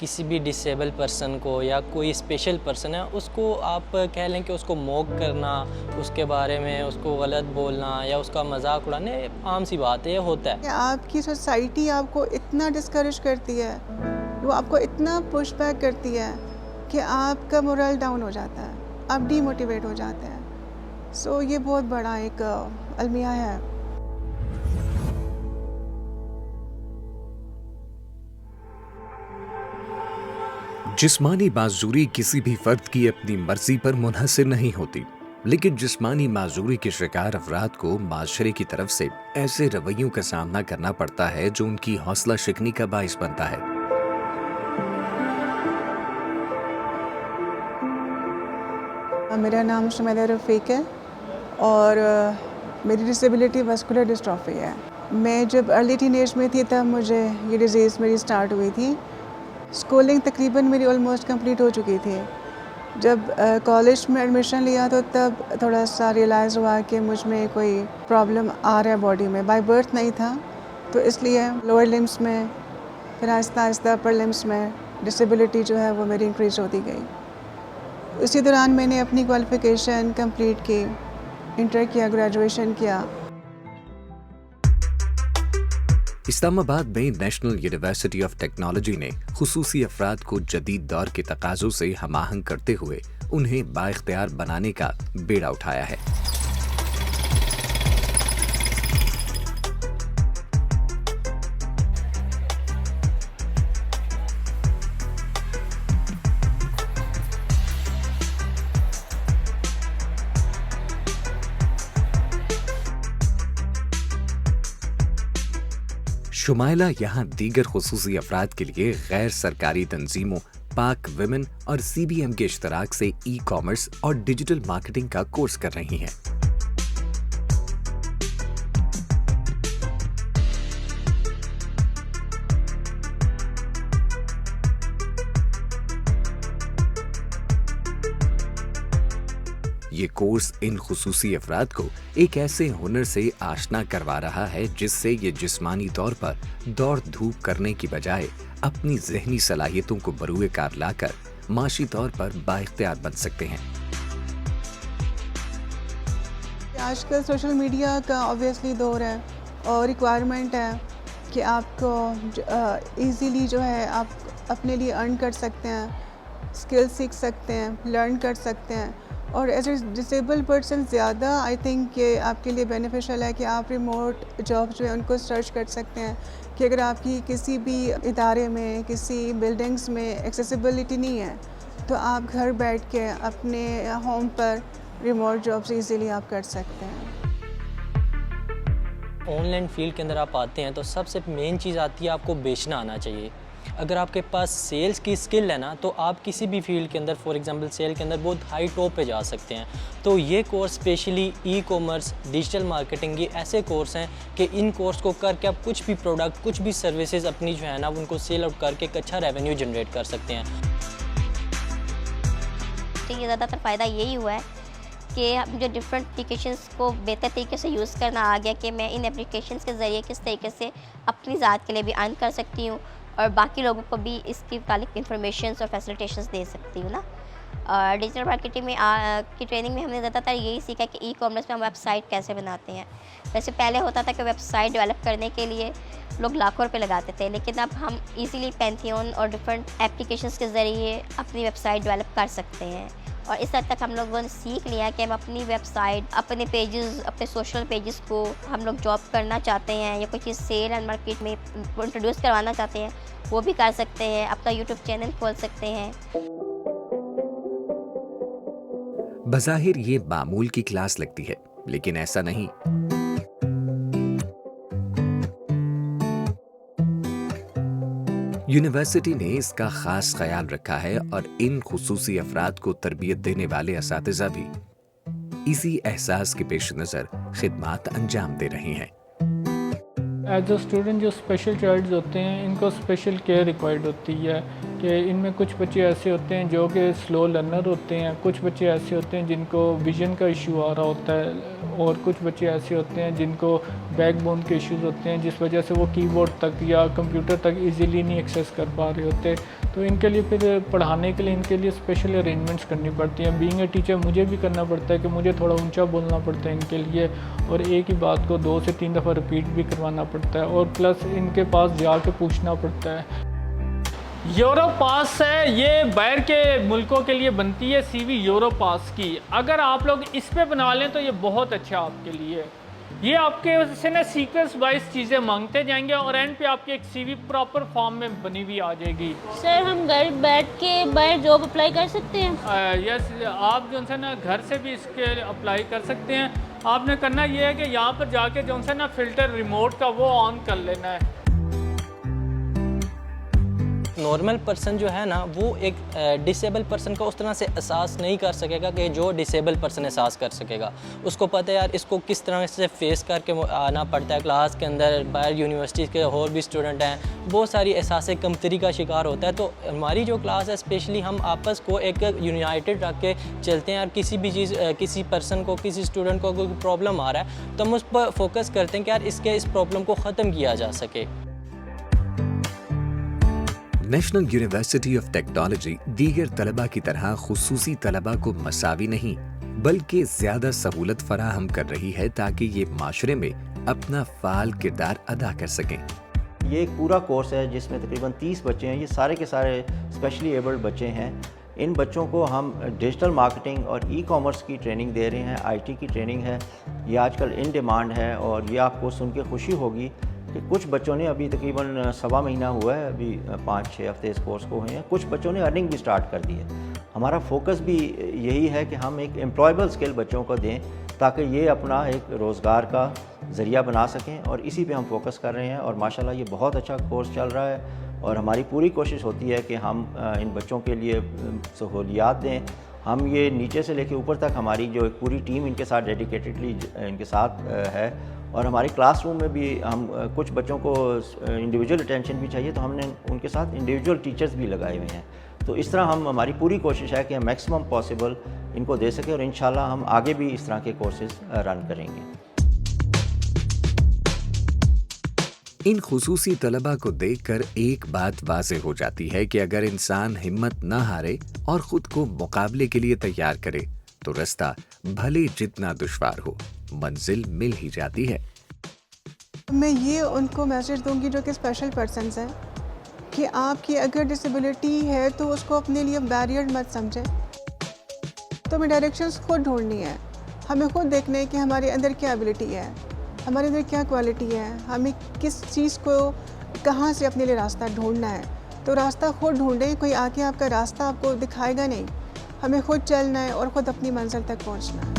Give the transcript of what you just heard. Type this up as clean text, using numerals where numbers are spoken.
किसी भी disable person को या कोई स्पेशल पर्सन है उसको आप कह लें कि उसको मॉक करना, उसके बारे में उसको गलत बोलना या उसका मजाक उड़ाना ये आम सी बात है, ये होता है। कि आपकी सोसाइटी आपको इतना डिस्करेज करती है, वो आपको इतना पुश बैक करती है कि आपका मोरल डाउन हो जाता है, आप डीमोटिवेट हो जाते हैं। सो ये बहुत बड़ा एक अलमिया है। जिस्मानी माजूरी किसी भी फर्द की अपनी मर्जी पर मुनहसर नहीं होती, लेकिन जिस्मानी माजूरी के शिकार अफराद को माशरे की तरफ से ऐसे रवैयों का सामना करना पड़ता है जो उनकी हौसला शिकनी का बाइस बनता है। मेरा नाम शुमैला रफ़ीक है और मेरी डिसेबिलिटी मस्कुलर डिस्ट्रॉफी है। मैं जब अर्ली टीनेज में थी तब मुझे ये डिज़ीज़ मेरी स्टार्ट हुई थी। स्कूलिंग तकरीबन मेरी ऑलमोस्ट कंप्लीट हो चुकी थी। जब कॉलेज में एडमिशन लिया तो तब थोड़ा सा रियलाइज़ हुआ कि मुझ में कोई प्रॉब्लम आ रहा है बॉडी में। बाय बर्थ नहीं था, तो इसलिए लोअर लिम्स में, फिर आहिस्ता आहिस्ता अपर लिम्स में डिसेबिलिटी जो है वो मेरी इंक्रीज़ होती गई। उसी दौरान मैंने अपनी क्वालिफ़िकेशन कंप्लीट की, इंटर किया, ग्रेजुएशन किया। इस्लामाबाद में नेशनल यूनिवर्सिटी ऑफ टेक्नोलॉजी ने खुसूसी अफराद को जदीद दौर के तकाज़ों से हमाहंग करते हुए उन्हें बाइख्तियार बनाने का बेड़ा उठाया है। शुमाइला यहाँ दीगर खुसूसी अफराद के लिए गैर सरकारी तंजीमों पाक विमेन और CBM के इश्तराक से ई-कॉमर्स और डिजिटल मार्केटिंग का कोर्स कर रही हैं। ये कोर्स इन खुसूसी अफराद को एक ऐसे हुनर से आशना करवा रहा है जिससे ये जिस्मानी तौर पर दौड़ धूप करने की बजाय अपनी जहनी सलाहियतों को बरूए कार लाकर माशी तौर पर बाइख्तियार बन सकते हैं। आजकल सोशल मीडिया का ऑब्वियसली दौर है और रिक्वायरमेंट है कि आपको इजीली जो है आप अपने लिए अर्न कर सकते हैं, स्किल सीख सकते हैं, लर्न कर सकते हैं। और एज ए डिसेबल पर्सन ज़्यादा आई थिंक कि आपके लिए बेनिफिशियल है कि आप रिमोट जॉब जो है उनको सर्च कर सकते हैं कि अगर आपकी किसी भी इदारे में, किसी बिल्डिंग्स में एक्सेसिबिलिटी नहीं है तो आप घर बैठ के अपने होम पर रिमोट जॉब्स इजीली आप कर सकते हैं। ऑनलाइन फील्ड के अंदर आप आते हैं तो सबसे मेन चीज़ आती है आपको बेचना आना चाहिए। अगर आपके पास सेल्स की स्किल है ना तो आप किसी भी फील्ड के अंदर, फॉर एग्जांपल सेल के अंदर बहुत हाई टॉप पे जा सकते हैं। तो ये course specially e-commerce, digital marketing, ये ऐसे कोर्स हैं कि इन कोर्स को करके आप कुछ भी प्रोडक्ट, कुछ भी सर्विसेज अपनी जो है ना उनको सेल आउट करके एक अच्छा रेवेन्यू जनरेट कर सकते हैं। तो ये ज़्यादातर फ़ायदा यही हुआ है कि मुझे डिफरेंट एप्लीकेशंस को बेहतर तरीके से यूज़ करना आ गया कि मैं इन एप्लीकेशंस के ज़रिए किस तरीके से अपनी ज़ात के लिए भी अर्न कर सकती हूँ और बाकी लोगों को भी इसकी तालिक इंफॉर्मेशंस और फैसिलिटेशंस दे सकती हूँ ना। डिजिटल मार्केटिंग में की ट्रेनिंग में हमने ज़्यादातर यही सीखा कि ई-कॉमर्स में हम वेबसाइट कैसे बनाते हैं। वैसे पहले होता था कि वेबसाइट डेवलप करने के लिए लोग लाखों रुपए लगाते थे, लेकिन अब हम इजीली पैंथियन और डिफरेंट एप्लीकेशंस के ज़रिए अपनी वेबसाइट डेवलप कर सकते हैं। और इस हद तक हम लोगों ने सीख लिया कि हम अपनी वेबसाइट, अपने पेजेस, अपने सोशल पेजेस को हम लोग जॉब करना चाहते हैं या कोई चीज़ सेल एंड मार्केट में इंट्रोड्यूस करवाना चाहते हैं वो भी कर सकते हैं, अपना यूट्यूब चैनल खोल सकते हैं। बज़ाहिर ये मामूल की क्लास लगती है, लेकिन ऐसा नहीं। यूनिवर्सिटी ने इसका खास ख्याल रखा है और इन खुसूसी अफराद को तरबियत देने वाले असातिज़ा भी इसी एहसास के पेश नज़र खिदमात अंजाम दे रहे हैं। एज अ स्टूडेंट जो स्पेशल चाइल्ड्स होते हैं इनको स्पेशल केयर रिक्वायर्ड होती है कि इनमें कुछ बच्चे ऐसे होते हैं जो कि स्लो लर्नर होते हैं, कुछ बच्चे ऐसे होते हैं जिनको विजन का इशू आ रहा होता है और कुछ बच्चे ऐसे होते हैं जिनको बैकबोन के इश्यूज़ होते हैं जिस वजह से वो कीबोर्ड तक या कंप्यूटर तक इजीली नहीं एक्सेस कर पा रहे होते। तो इनके लिए फिर पढ़ाने के लिए इनके लिए स्पेशल अरेंजमेंट्स करनी पड़ती हैं। बीइंग ए टीचर मुझे भी करना पड़ता है कि मुझे थोड़ा ऊंचा बोलना पड़ता है इनके लिए, और एक ही बात को 2 से 3 दफ़ा रिपीट भी करवाना पड़ता है, और प्लस इनके पास जाके पूछना पड़ता है। यूरो पास है, ये बाहर के मुल्कों के लिए बनती है सीवी यूरो पास की। अगर आप लोग इस पे बना लें तो ये बहुत अच्छा आपके लिए। ये आपके से ना सीक्वेंस वाइज चीज़ें मांगते जाएंगे और एंड पे आपकी एक सीवी प्रॉपर फॉर्म में बनी हुई आ जाएगी। सर हम घर बैठ के बाहर जॉब अप्लाई कर सकते हैं? यस, आप जो है ना घर से भी इसके अप्लाई कर सकते हैं। आपने करना ये है कि यहाँ पर जाके जो है ना फ़िल्टर रिमोट का वो ऑन कर लेना है। नॉर्मल पर्सन जो है ना वो एक डिसेबल पर्सन का उस तरह से एहसास नहीं कर सकेगा कि जो डिसेबल पर्सन एहसास कर सकेगा। उसको पता है यार इसको किस तरह से फेस करके आना पड़ता है। क्लास के अंदर बाहर यूनिवर्सिटी के और भी स्टूडेंट हैं, बहुत सारी एहसास कमतरी का शिकार होता है। तो हमारी जो क्लास है स्पेशली हम आपस को एक यूनाइटेड रख के चलते हैं। और किसी भी चीज़ किसी पर्सन को किसी स्टूडेंट को कोई प्रॉब्लम आ रहा है तो हम उस पर फोकस करते हैं कि यार इस प्रॉब्लम को ख़त्म किया जा सके। नेशनल यूनिवर्सिटी ऑफ टेक्नोलॉजी दीगर तलबा की तरह खुसूसी तलबा को मसावी नहीं बल्कि ज़्यादा सहूलत फराहम कर रही है ताकि ये माशरे में अपना फ़ाल किरदार अदा कर सकें। ये एक पूरा कोर्स है जिसमें तकरीबन 30 बच्चे हैं। ये सारे के सारे स्पेशली एबल्ड बच्चे हैं। इन बच्चों को हम डिजिटल मार्केटिंग और ई-कॉमर्स की ट्रेनिंग दे रहे हैं, आईटी की ट्रेनिंग है। ये आजकल इन डिमांड है और ये आपको सुन के खुशी होगी कि कुछ बच्चों ने अभी तकरीबन 1.25 महीना हुआ है, अभी 5-6 हफ्ते इस कोर्स को हुए हैं। कुछ बच्चों ने अर्निंग भी स्टार्ट कर दी है। हमारा फोकस भी यही है कि हम एक एम्प्लॉयबल स्किल बच्चों को दें ताकि ये अपना एक रोज़गार का ज़रिया बना सकें, और इसी पे हम फोकस कर रहे हैं। और माशाल्लाह ये बहुत अच्छा कोर्स चल रहा है और हमारी पूरी कोशिश होती है कि हम इन बच्चों के लिए सहूलियात दें। हम ये नीचे से लेके ऊपर तक हमारी जो एक पूरी टीम इनके साथ डेडिकेटेडली इनके साथ है। और हमारी क्लासरूम में भी हम कुछ बच्चों को इंडिविजुअल अटेंशन भी चाहिए तो हमने उनके साथ इंडिविजुअल टीचर्स भी लगाए हुए हैं। तो इस तरह हमारी पूरी कोशिश है कि हम मैक्सिमम पॉसिबल इनको दे सकें और इंशाल्लाह हम आगे भी इस तरह के कोर्सेज रन करेंगे। इन खुसूसी तलबा को देखकर एक बात वाज़ेह हो जाती है कि अगर इंसान हिम्मत न हारे और खुद को मुकाबले के लिए तैयार करे तो रास्ता भले जितना दुश्वार हो मंजिल मिल ही जाती है। मैं ये उनको मैसेज दूंगी जो कि स्पेशल पर्सन्स हैं कि आपकी अगर डिसेबिलिटी है तो उसको अपने लिए बैरियर मत समझें। तो हमें डायरेक्शंस खुद ढूंढनी है, हमें खुद देखना है कि हमारे अंदर क्या एबिलिटी है, हमारे अंदर क्या क्वालिटी है, हमें किस चीज़ को कहाँ से अपने लिए रास्ता ढूंढना है। तो रास्ता खुद ढूंढें, कोई आके आपका रास्ता आपको दिखाएगा नहीं, हमें खुद चलना है और ख़ुद अपनी मंजिल तक पहुँचना है।